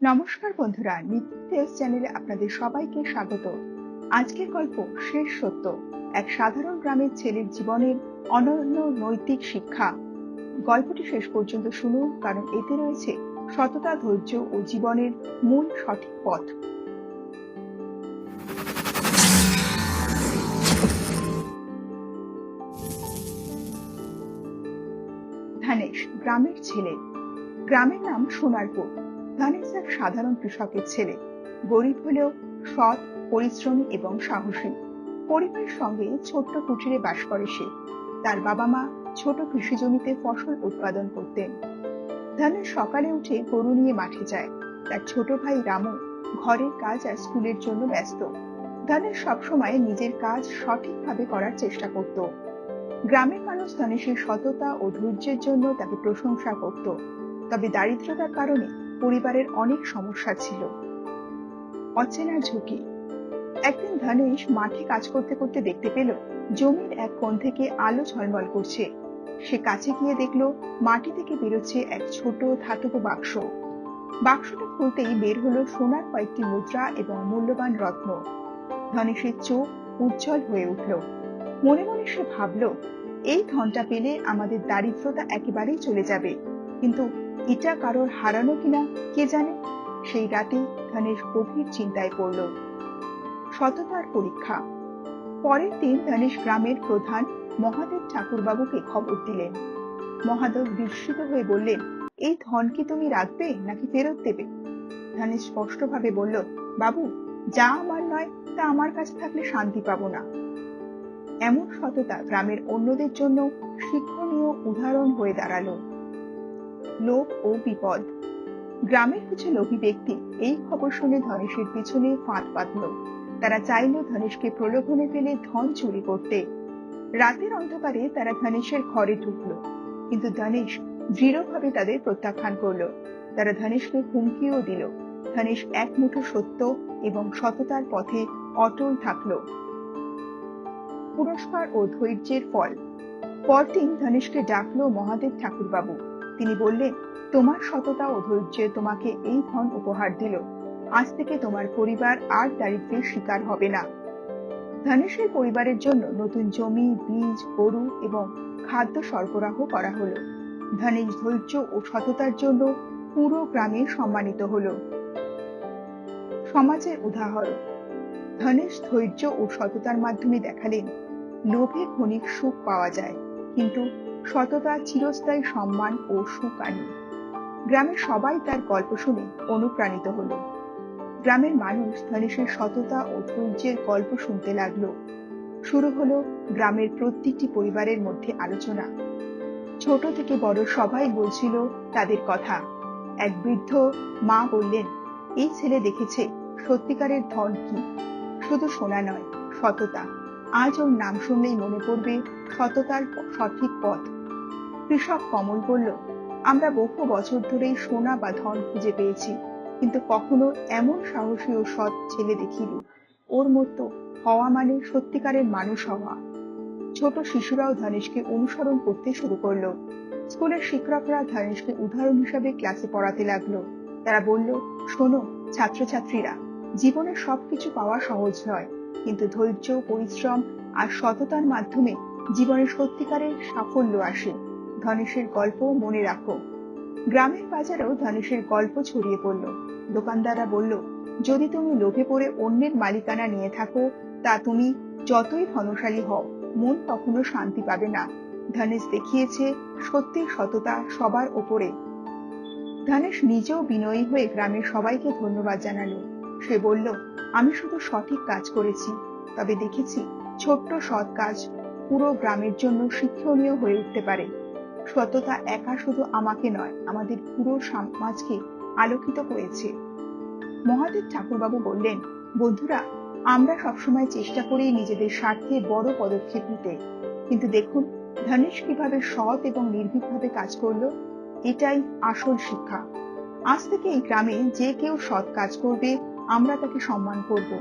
নমস্কার বন্ধুরা, নিত্যেজ চ্যানেলে আপনাদের সবাইকে স্বাগত। আজকের গল্প শেষ সত্য, এক সাধারণ গ্রামের ছেলের জীবনের অনন্য নৈতিক শিক্ষা। গল্পটি শেষ পর্যন্ত শুনুন, কারণ এতে রয়েছে সততা, ধৈর্য ও জীবনের মূল সঠিক পথ। ধানেশ গ্রামের ছেলে। গ্রামের নাম সোনারপুর। ধানেশ এক সাধারণ কৃষকের ছেলে। গরিব হলেও সৎ, পরিশ্রমী এবং সাহসী। পরিবারের সঙ্গে ছোট্ট কুটিরে বাস করে সে। তার বাবা মা ছোট কৃষি জমিতে ফসল উৎপাদন করতেন। ধানেশ সকালে উঠে গরু নিয়ে মাঠে যায়। তার ছোট ভাই রামু ঘরের কাজ আর স্কুলের জন্য ব্যস্ত। ধানেশ সবসময় নিজের কাজ সঠিকভাবে করার চেষ্টা করত। গ্রামের মানুষ ধানেশের সততা ও ধৈর্যের জন্য তাকে প্রশংসা করত। তবে দারিদ্রতার কারণে পরিবারের অনেক সমস্যা ছিল। অচেনা ঝুঁকি। একদিন ধানেশ মাঠে কাজ করতে করতে দেখতে পেল জমির এক কোণ থেকে আলো ঝলমল করছে। সে কাছে গিয়ে দেখলো মাটি থেকে বেরোচ্ছে এক ছোট ধাতব বাক্স। বাক্সটা খুলতেই বের হলো সোনার কয়েকটি মুদ্রা এবং মূল্যবান রত্ন। ধানেশের চোখ উজ্জ্বল হয়ে উঠল। মনে মনে সে ভাবল, এই ধনটা পেলে আমাদের দারিদ্রতা একেবারেই চলে যাবে। কিন্তু এটা কারোর হারানো কিনা কে জানে। সেই রাতে ধানেশ গভীর চিন্তায় পড়ল। সততার পরীক্ষা। পরের দিন ধানেশ গ্রামের প্রধান মহাদেব ঠাকুরবাবুকে খবর দিলেন। মহাদেব বিস্মিত হয়ে বললেন, এই ধন কি তুমি রাখবে নাকি ফেরত দেবে? ধানেশ স্পষ্টভাবে বলল, বাবু, যা আমার নয় তা আমার কাছে থাকলে শান্তি পাবো না। এমন সততা গ্রামের অন্যদের জন্য শিক্ষণীয় উদাহরণ হয়ে দাঁড়ালো। লোভ ও বিপদ। গ্রামের কিছু লোভী ব্যক্তি এই খবর শুনে ধানেশের পিছনে ফাঁদ পাতল। তারা চাইল ধানেশকে প্রলোভনে ফেলে ধন চুরি করতে। রাতের অন্ধকারে তারা ধানেশের ঘরে ঢুকলো, কিন্তু ধানেশ দৃঢ়ভাবে তাদের প্রত্যাখ্যান করলো। তারা ধানেশকে হুমকিও দিল। ধানেশ এক মুঠো সত্য এবং সততার পথে অটল থাকলো। পুরস্কার ও ধৈর্যের ফল। পরদিন ধানেশকে ডাকলো মহাদেব ঠাকুরবাবু। তিনি বললেন, তোমার সততা ও ধৈর্য তোমাকে এই ধন উপহার দিল। আজ থেকে তোমার পরিবার আর দারিদ্র্যের শিকার হবে না। ধানেশের পরিবারের জন্য নতুন জমি, বীজ, গরু এবং খাদ্য সরবরাহ করা হলো। ধানেশ ধৈর্য ও সততার জন্য পুরো গ্রামে সম্মানিত হলো। সমাজের উদাহরণ। ধানেশ ধৈর্য ও সততার মাধ্যমে দেখালেন, লোভে ক্ষণিক সুখ পাওয়া যায়, কিন্তু সততা চিরস্থায়ী সম্মান ও সুখ আনে। গ্রামের সবাই তার গল্প শুনে অনুপ্রাণিত হলো। গ্রামের মানুষ ধানেশের সততা ও ধৈর্যের গল্প শুনতে লাগলো। শুরু হলো গ্রামের প্রত্যেকটি পরিবারের মধ্যে আলোচনা। ছোট থেকে বড় সবাই বলছিল তাদের কথা। এক বৃদ্ধ মা বললেন, এই ছেলে দেখেছে সত্যিকারের ধন কি। শুধু সোনা নয়, সততা। আজ ওর নাম শুনলেই মনে পড়বে সততার সঠিক পথ। কৃষক কমল বলল, আমরা বহু বছর ধরেই সোনা বা ধন খুঁজে পেয়েছি, কিন্তু কখনো এমন সাহসী ও সৎ ছেলে দেখিনি। ওর মতো হওয়া মানে সত্যিকারের মানুষ হওয়া। ছোট শিশুরাও ধানেশকে অনুসরণ করতে শুরু করলো। স্কুলের শিক্ষকরা ধানেশকে উদাহরণ হিসাবে ক্লাসে পড়াতে লাগলো। তারা বলল, শোনো ছাত্রছাত্রীরা, জীবনে সবকিছু পাওয়া সহজ নয়, কিন্তু ধৈর্য, পরিশ্রম আর সততার মাধ্যমে জীবনে সত্যিকারের সাফল্য আসে। ধানেশের গল্প মনে রাখো। গ্রামের বাজারেও ধানেশের গল্প ছড়িয়ে পড়ল। দোকানদাররা বলল, যদি তুমি লোভে পড়ে অন্যের মালিকানা নিয়ে থাকো, তা তুমি যতই ধনশালী হও, মন কখনো শান্তি পাবে না। ধানেশ দেখিয়েছে সত্যি সততা সবার ওপরে। ধানেশ নিজেও বিনয়ী হয়ে গ্রামের সবাইকে ধন্যবাদ জানালো। সে বলল, আমি শুধু সঠিক কাজ করেছি, তবে দেখেছি ছোট্ট সৎ কাজ পুরো গ্রামের জন্য শিক্ষণীয় হয়ে উঠতে পারে। সততা একা শুধু আমাকে নয়, আমাদের পুরো সমাজকে আলোকিত করেছে। মহাদেব ঠাকুরবাবু বললেন, বন্ধুরা, আমরা সবসময় চেষ্টা করি নিজেদের স্বার্থে বড় পদক্ষেপ নিতে, কিন্তু দেখুন ধানেশ কিভাবে সৎ এবং নির্ভীকভাবে কাজ করলো। এটাই আসল শিক্ষা। আজ থেকে এই গ্রামে যে কেউ সৎ কাজ করবে, আমরা তাকে সম্মান করব।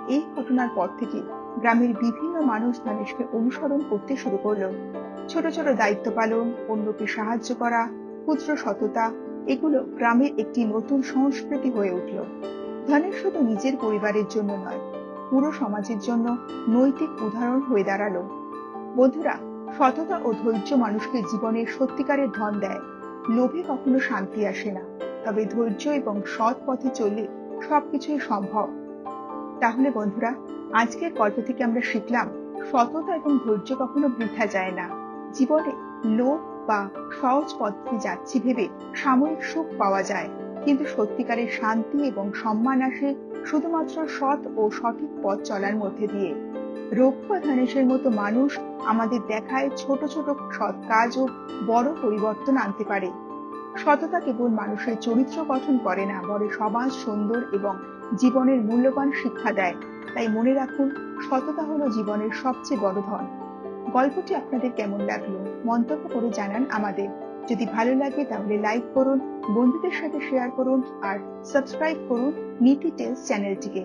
এই ঘটনার পর থেকে গ্রামের বিভিন্ন মানুষ ধানেশকে অনুসরণ করতে শুরু করলো। ছোট ছোট দায়িত্ব পালন, অন্যকে সাহায্য করা, ক্ষুদ্র সততা এগুলো গ্রামের একটি নতুন সংস্কৃতি হয়ে উঠল। ধনেশ শুধু নিজের পরিবারের জন্য নয়, পুরো সমাজের জন্য নৈতিক উদাহরণ হয়ে দাঁড়ালো। বন্ধুরা, সততা ও ধৈর্য মানুষকে জীবনের সত্যিকারের ধন দেয়। লোভে কখনো শান্তি আসে না, তবে ধৈর্য এবং সৎ পথে চললে সবকিছুই সম্ভব। তাহলে বন্ধুরা, আজকের গল্প থেকে আমরা শিখলাম, সততা এবং ধৈর্য কখনো বৃথা যায় না। জীবনে লোভ বা সহজ পথে যাচ্ছি ভেবে সাময়িক সুখ পাওয়া যায়, কিন্তু সত্যিকারের শান্তি এবং সম্মান আসে শুধুমাত্র সৎ ও সঠিক পথ চলার মধ্যে দিয়ে। রঘু বা ধনেশের মতো মানুষ আমাদের দেখায় ছোট ছোট সৎ কাজ ও বড় পরিবর্তন আনতে পারে। সততা কেবল মানুষের চরিত্র গঠন করে না, বরং সমাজ সুন্দর এবং জীবনের মূল্যবান শিক্ষা দেয়। তাই মনে রাখুন, সততা হলো জীবনের সবচেয়ে বড় ধন। গল্পটি আপনাদের কেমন লাগলো মন্তব্য করে জানান আমাদের। যদি ভালো লাগে তাহলে লাইক করুন, বন্ধুদের সাথে শেয়ার করুন আর সাবস্ক্রাইব করুন নীতি টেলস চ্যানেলটিকে।